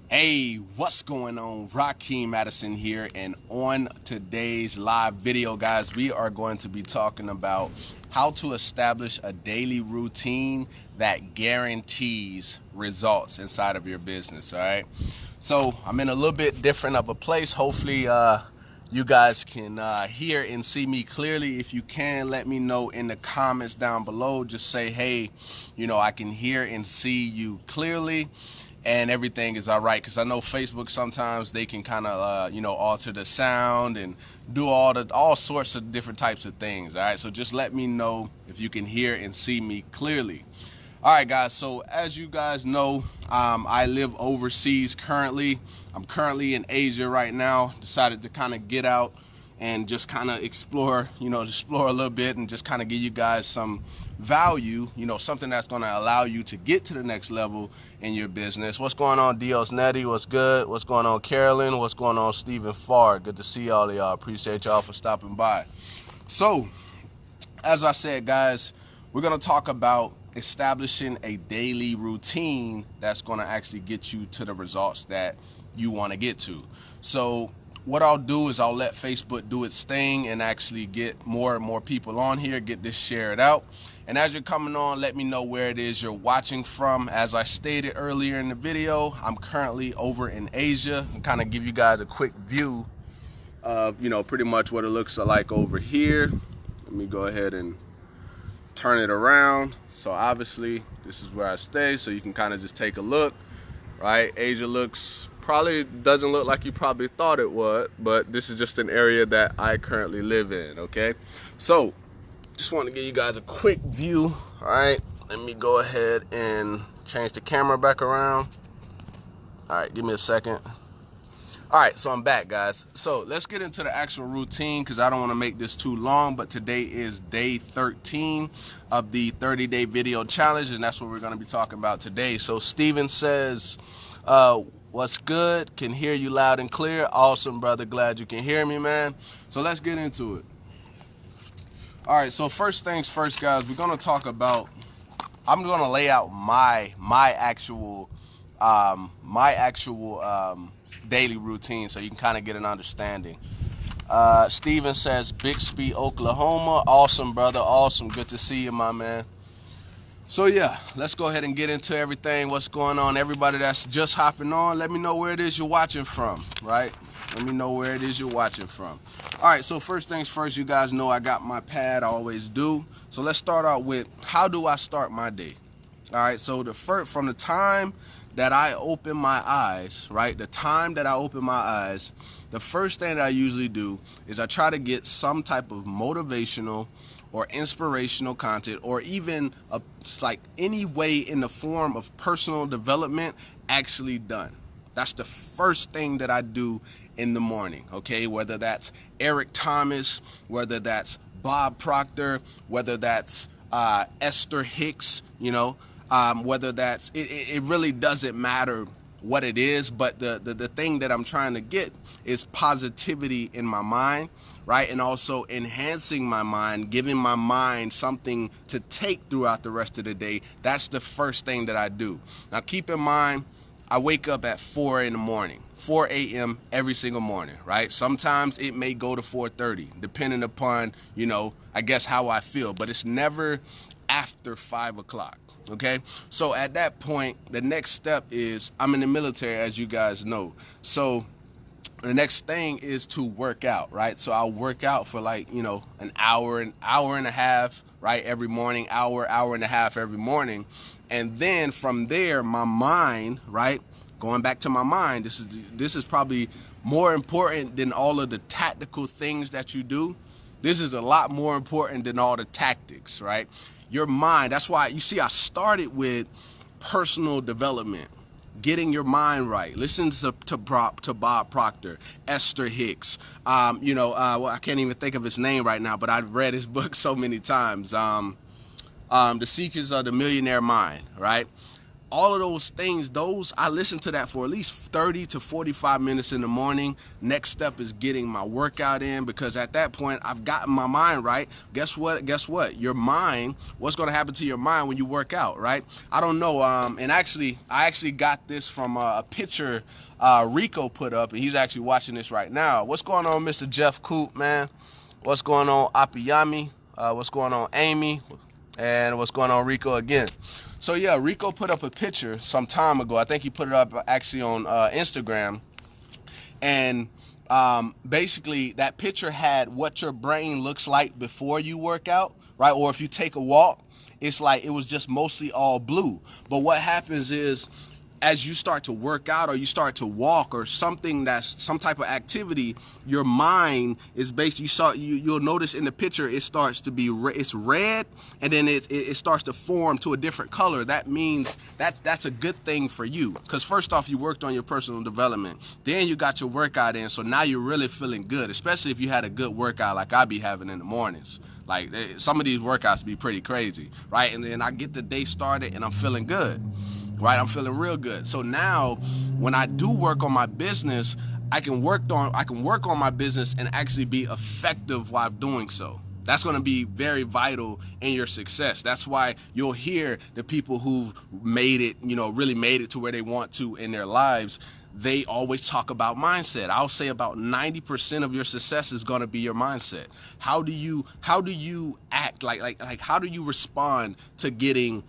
Hey, what's going on? Rakeem Madison here, and on today's live video, guys, we are going to be talking about how to establish a daily routine that guarantees results inside of your business. All right, so I'm in a little bit different of a place. Hopefully, you guys can hear and see me clearly. If you can, let me know in the comments down below. Just say, hey, I can hear and see you clearly and everything is all right, because I know Facebook sometimes they can kind of alter the sound and do all sorts of different types of things. All right, so just let me know if you can hear and see me clearly. All right, guys, so as you guys know, I live overseas currently. I'm currently in Asia right now. Decided to kind of get out and just kind of explore a little bit and just kind of give you guys some value, something that's going to allow you to get to the next level in your business. What's going on, Dios Netty? What's good? What's going on, Carolyn? What's going on, Stephen Farr? Good to see all of y'all. Appreciate y'all for stopping by. So, as I said, guys, we're going to talk about establishing a daily routine that's going to actually get you to the results that you want to get to. So what I'll do is I'll let Facebook do its thing and actually get more and more people on here, get this shared out. And as you're coming on, let me know where it is you're watching from. As I stated earlier in the video, I'm currently over in Asia, and kind of give you guys a quick view of, pretty much what it looks like over here. Let me go ahead and turn it around. So obviously this is where I stay, so you can kind of just take a look, right? Asia probably doesn't look like you probably thought it would, but this is just an area that I currently live in. Okay, so just want to give you guys a quick view. All right, let me go ahead and change the camera back around. All right, give me a second. All right, so I'm back, guys. So let's get into the actual routine, because I don't want to make this too long, but today is day 13 of the 30-day video challenge, and that's what we're going to be talking about today. So Steven says, what's good? Can hear you loud and clear. Awesome, brother. Glad you can hear me, man. So let's get into it. All right, so first things first, guys, we're going to talk about, I'm going to lay out my actual daily routine so you can kind of get an understanding. Steven says, Bixby, Oklahoma. Awesome, brother. Awesome. Good to see you, my man. So yeah, let's go ahead and get into everything. What's going on? Everybody that's just hopping on, let me know where it is you're watching from, right? Let me know where it is you're watching from. All right, so first things first, you guys know I got my pad, I always do. So let's start out with, how do I start my day? All right, so from the time that I open my eyes, right? The time that I open my eyes, the first thing that I usually do is I try to get some type of motivational or inspirational content, or even like any way in the form of personal development actually done. That's the first thing that I do in the morning, okay? Whether that's Eric Thomas, whether that's Bob Proctor, whether that's Esther Hicks, whether that's, it really doesn't matter what it is, but the thing that I'm trying to get is positivity in my mind, right? And also enhancing my mind, giving my mind something to take throughout the rest of the day. That's the first thing that I do. Now keep in mind, I wake up at 4 in the morning, 4 a.m. every single morning, right? Sometimes it may go to 4:30, depending upon, I guess how I feel, but it's never after 5 o'clock. Okay, so at that point, the next step is, I'm in the military, as you guys know. So the next thing is to work out, right? So I'll work out for like, an hour and a half, right? Every morning, hour and a half every morning. And then from there, my mind, right? Going back to my mind, this is probably more important than all of the tactical things that you do. This is a lot more important than all the tactics, right? Your mind, that's why you see I started with personal development, getting your mind right. Listen to Bob Proctor, Esther Hicks. I can't even think of his name right now, but I've read his book so many times. The Secrets of the Millionaire Mind, right? all of those things, I listen to that for at least 30 to 45 minutes in the morning. Next step is getting my workout in, because at that point I've gotten my mind right. Guess what? Your mind, what's going to happen to your mind when you work out, right? I don't know. And I actually got this from a picture Rico put up, and he's actually watching this right now. What's going on, Mr. Jeff Coop, man? What's going on, Apiyami? What's going on, Amy? And what's going on, Rico again? So yeah, Rico put up a picture some time ago. I think he put it up actually on Instagram. And basically that picture had what your brain looks like before you work out, right? Or if you take a walk, it's like it was just mostly all blue. But what happens is, as you start to work out or you start to walk or something that's some type of activity, your mind is you'll notice in the picture it starts to be it's red, and then it starts to form to a different color. That means that's a good thing for you, because first off, you worked on your personal development, then you got your workout in, so now you're really feeling good, especially if you had a good workout like I be having in the mornings. Like some of these workouts be pretty crazy, right? And then I get the day started and I'm feeling good. Right, I'm feeling real good. So now when I do work on my business, I can work on my business and actually be effective while doing so. That's going to be very vital in your success. That's why you'll hear the people who've made it, really made it to where they want to in their lives. They always talk about mindset. I'll say about 90% of your success is going to be your mindset. How do you act? Like how do you respond to getting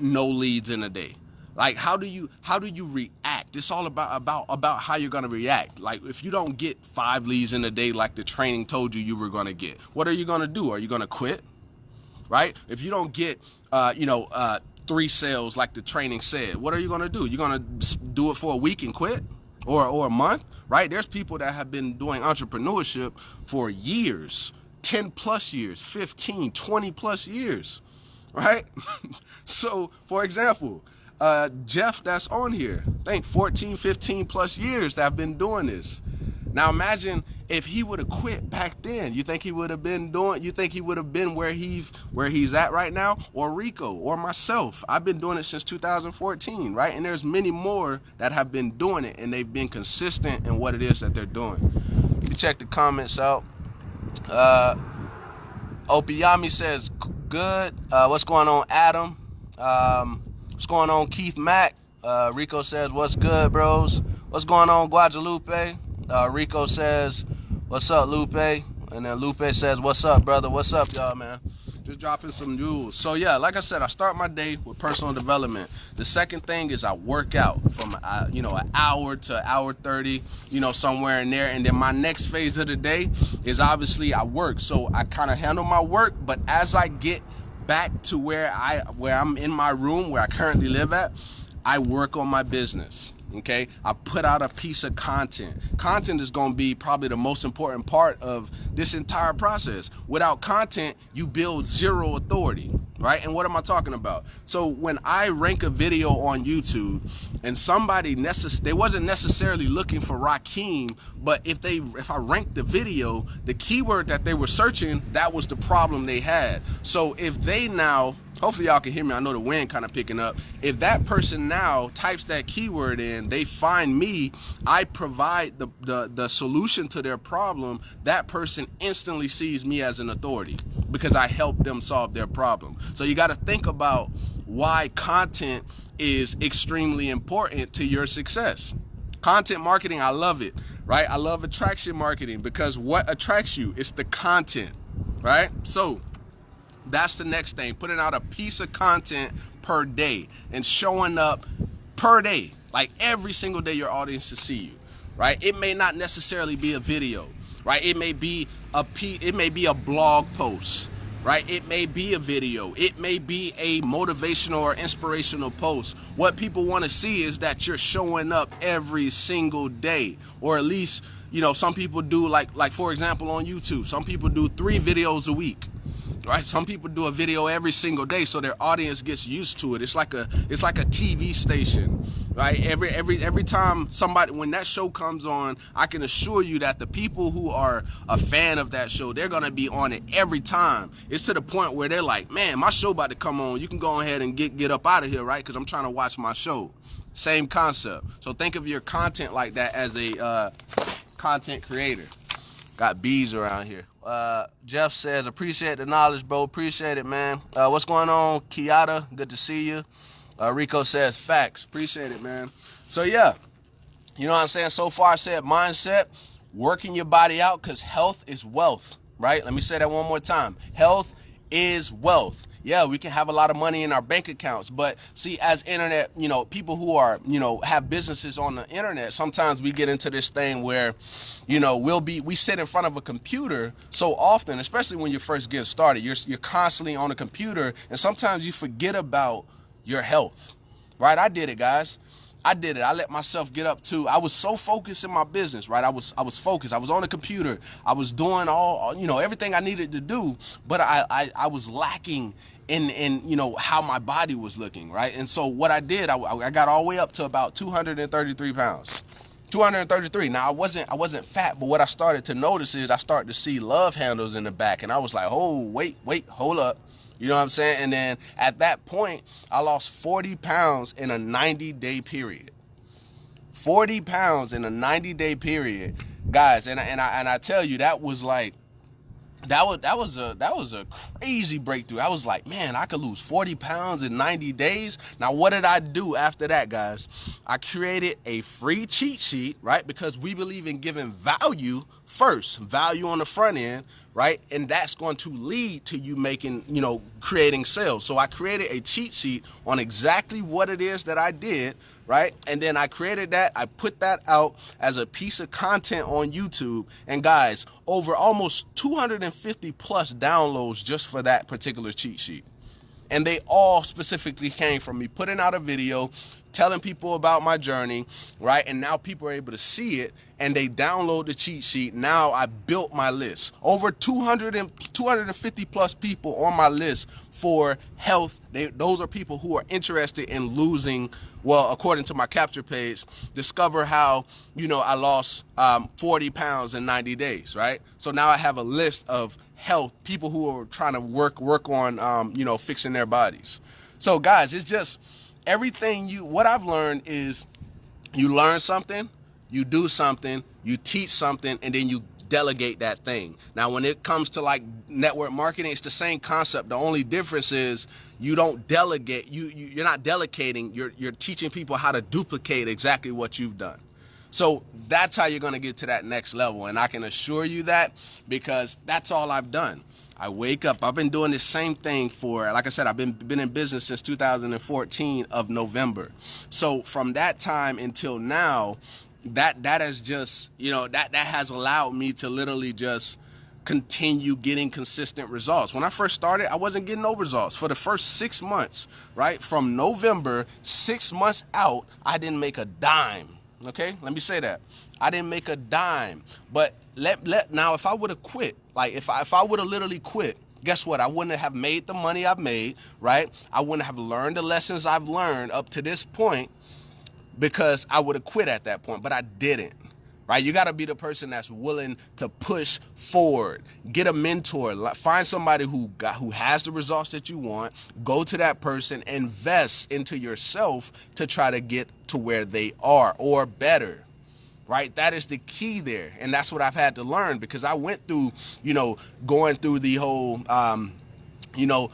no leads in a day? Like how do you react? It's all about how you're gonna react. Like if you don't get 5 leads in a day like the training told you were gonna get, what are you gonna do? Are you gonna quit? Right? If you don't get 3 sales like the training said, what are you gonna do? You're gonna do it for a week and quit? Or a month, right? There's people that have been doing entrepreneurship for years, 10 plus years, 15, 20 plus years, right? So for example, Jeff that's on here, I think 14, 15 plus years that I've been doing this. Now imagine if he would have quit back then. You think he would have been where he's at right now? Or Rico or myself? I've been doing it since 2014, right? And there's many more that have been doing it and they've been consistent in what it is that they're doing. You check the comments out. Opiyami says good. What's going on, Adam? What's going on, Keith Mack? Rico says, what's good, bros? What's going on, Guadalupe? Rico says, what's up, Lupe? And then Lupe says, what's up, brother? What's up, y'all, man? Just dropping some jewels. So yeah, like I said, I start my day with personal development. The second thing is I work out from an hour to hour 30, somewhere in there. And then my next phase of the day is obviously I work. So I kind of handle my work, but as I get back to where I'm in my room where I currently live at, I work on my business. Okay, I put out a piece of content. Content is going to be probably the most important part of this entire process. Without content, you build zero authority, right? And what am I talking about? So when I rank a video on YouTube and somebody they wasn't necessarily looking for Rakeem, but if I ranked the video, the keyword that they were searching, that was the problem they had. So if they now, hopefully y'all can hear me, I know the wind kind of picking up. If that person now types that keyword in, they find me, I provide the solution to their problem, that person instantly sees me as an authority because I help them solve their problem. So you got to think about why content is extremely important to your success. Content marketing, I love it, right? I love attraction marketing because what attracts you? It's the content, right? So that's the next thing, putting out a piece of content per day and showing up per day, like every single day your audience to see you, right? It may not necessarily be a video, right? It may be a blog post, right? It may be a video. It may be a motivational or inspirational post. What people want to see is that you're showing up every single day, or at least, some people do like for example, on YouTube, some people do 3 videos a week. Right? Some people do a video every single day so their audience gets used to it. It's like a TV station, right? Every time somebody, when that show comes on, I can assure you that the people who are a fan of that show, they're gonna be on it every time. It's to the point where they're like, man, my show about to come on, you can go ahead and get up out of here, right? Because I'm trying to watch my show. Same concept. So think of your content like that as a content creator. Got bees around here. Jeff says, appreciate the knowledge, bro. Appreciate it, man. What's going on, Kiata? Good to see you. Rico says, facts. Appreciate it, man. So, yeah, you know what I'm saying? So far, I said mindset, working your body out, because health is wealth, right? Let me say that one more time. Health is wealth. Yeah, we can have a lot of money in our bank accounts, but see, as internet, you know, people who are, you know, have businesses on the internet, sometimes we get into this thing where, you know, we sit in front of a computer so often, especially when you first get started, you're constantly on a computer, and sometimes you forget about your health, right? I did it, guys. I did it. I let myself get up to, I was so focused in my business, right? I was focused. I was on the computer. I was doing all, you know, everything I needed to do, but I was lacking in you know, how my body was looking, right? And so what I did, I got all the way up to about 233 pounds. 233. Now I wasn't fat, but what I started to notice is I started to see love handles in the back, and I was like, oh, wait, hold up. You know what I'm saying? And then at that point, I lost 40 pounds in a 90-day period. 40 pounds in a 90-day period, guys. And I tell you, that was like, that was a crazy breakthrough. I was like, man, I could lose 40 pounds in 90 days. Now, what did I do after that, guys? I created a free cheat sheet, right? Because we believe in giving value first, value on the front end, right? And that's going to lead to you making, you know, creating sales. So I created a cheat sheet on exactly what it is that I did, right? And then I created that, I put that out as a piece of content on YouTube. And guys, over almost 250 plus downloads just for that particular cheat sheet. And they all specifically came from me putting out a video, telling people about my journey, right? And now people are able to see it, and they download the cheat sheet. Now I built my list. Over 250 plus people on my list for health. Those are people who are interested in losing, well, according to my capture page, discover how, you know, I lost 40 pounds in 90 days, right? So now I have a list of health, people who are trying to work on, you know, fixing their bodies. So guys, it's just everything what I've learned is you learn something, you do something, you teach something, and then you delegate that thing. Now, when it comes to like network marketing, it's the same concept. The only difference is you don't delegate, you're not delegating, you're teaching people how to duplicate exactly what you've done. So that's how you're going to get to that next level. And I can assure you that, because that's all I've done. I wake up, I've been doing the same thing for, like I said, I've been in business since 2014 of November. So from that time until now, that has just, you know, that has allowed me to literally just continue getting consistent results. When I first started, I wasn't getting no results. For the first 6 months, right? From November, 6 months out, I didn't make a dime. Okay, let me say that. I didn't make a dime. But now if I would have quit, like if I would have literally quit, guess what? I wouldn't have made the money I've made, right? I wouldn't have learned the lessons I've learned up to this point, because I would have quit at that point, but I didn't. Right? You got to be the person that's willing to push forward. Get a mentor. Find somebody who has the results that you want. Go to that person. Invest into yourself to try to get to where they are or better. Right? That is the key there. And that's what I've had to learn, because I went through, you know, going through the whole, you know,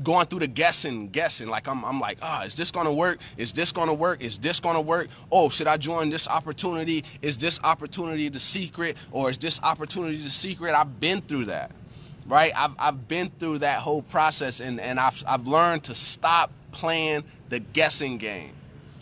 going through the guessing, like I'm like, is this gonna work? Is this gonna work? Is this gonna work? Oh, should I join this opportunity? Is this opportunity the secret, or is this opportunity the secret? I've been through that, right? I've been through that whole process, and I've learned to stop playing the guessing game.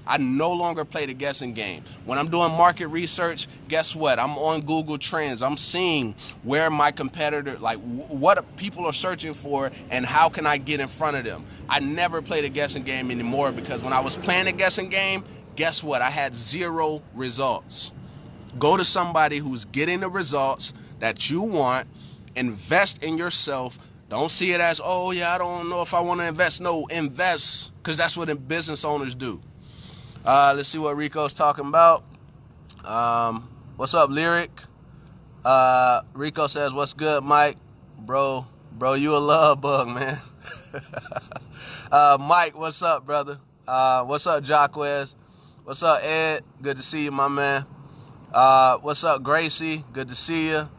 I no longer play the guessing game. When I'm doing market research, guess what? I'm on Google Trends. I'm seeing where my competitor, like what people are searching for, and how can I get in front of them. I never play the guessing game anymore, because when I was playing the guessing game, guess what? I had 0 results. Go to somebody who's getting the results that you want. Invest in yourself. Don't see it as, oh yeah, I don't know if I want to invest. No, invest, because that's what business owners do. Let's see what Rico's talking about. What's up, Lyric? Rico says, what's good, Mike? Bro, you a love bug, man. Mike, what's up, brother? What's up, Jacquez? What's up, Ed? Good to see you, my man. What's up, Gracie? Good to see you.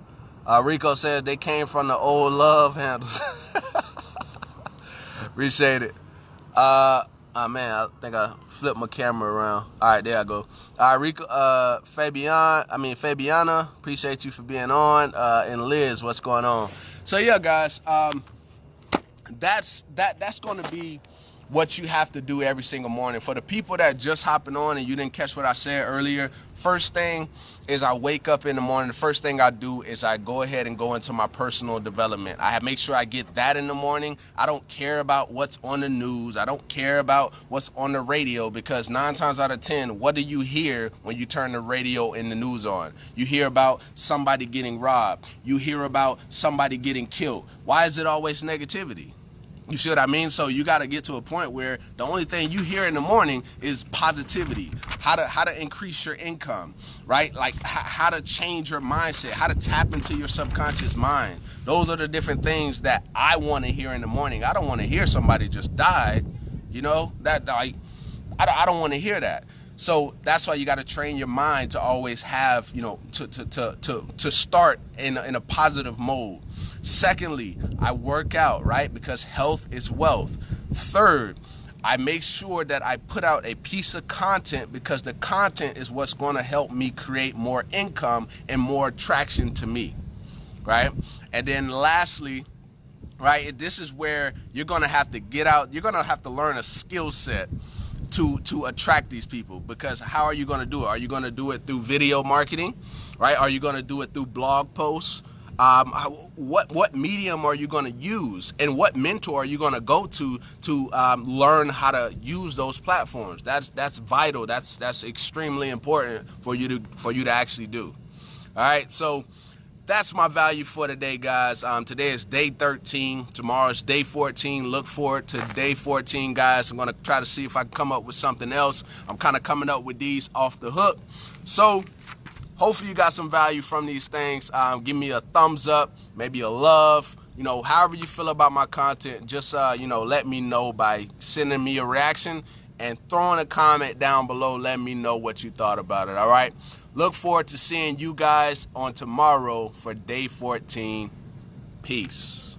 Rico says they came from the old love handles. Appreciate it. Man, I think I flipped my camera around. All right, there I go. All right, Rico, Fabiana, appreciate you for being on. And Liz, what's going on? So yeah, guys, that's going to be what you have to do every single morning. For the people that just hopping on and you didn't catch what I said earlier, first thing is I wake up in the morning. The first thing I do is I go ahead and go into my personal development. I make sure I get that in the morning. I don't care about what's on the news. I don't care about what's on the radio, because 9 times out of 10, what do you hear when you turn the radio and the news on? You hear about somebody getting robbed. You hear about somebody getting killed. Why is it always negativity? You see what I mean? So you got to get to a point where the only thing you hear in the morning is positivity, how to increase your income, right? Like how to change your mindset, how to tap into your subconscious mind. Those are the different things that I want to hear in the morning. I don't want to hear somebody just died, that like, I don't want to hear that. So that's why you got to train your mind to always have, to start in a positive mode. Secondly, I work out, right? Because health is wealth. Third, I make sure that I put out a piece of content, because the content is what's going to help me create more income and more attraction to me, right? And then lastly, right, this is where you're going to have to get out. You're going to have to learn a skill set to attract these people, because how are you going to do it? Are you going to do it through video marketing, right? Are you going to do it through blog posts? What medium are you going to use, and what mentor are you going to go to learn how to use those platforms? That's vital. That's extremely important for you to actually do. All right, so that's my value for today, guys. Today is day 13. Tomorrow's day 14. Look forward to day 14, guys. I'm going to try to see if I can come up with something else. I'm kind of coming up with these off the hook. So hopefully you got some value from these things. Give me a thumbs up, maybe a love, however you feel about my content. Just, let me know by sending me a reaction and throwing a comment down below. Let me know what you thought about it, all right? Look forward to seeing you guys on tomorrow for day 14. Peace.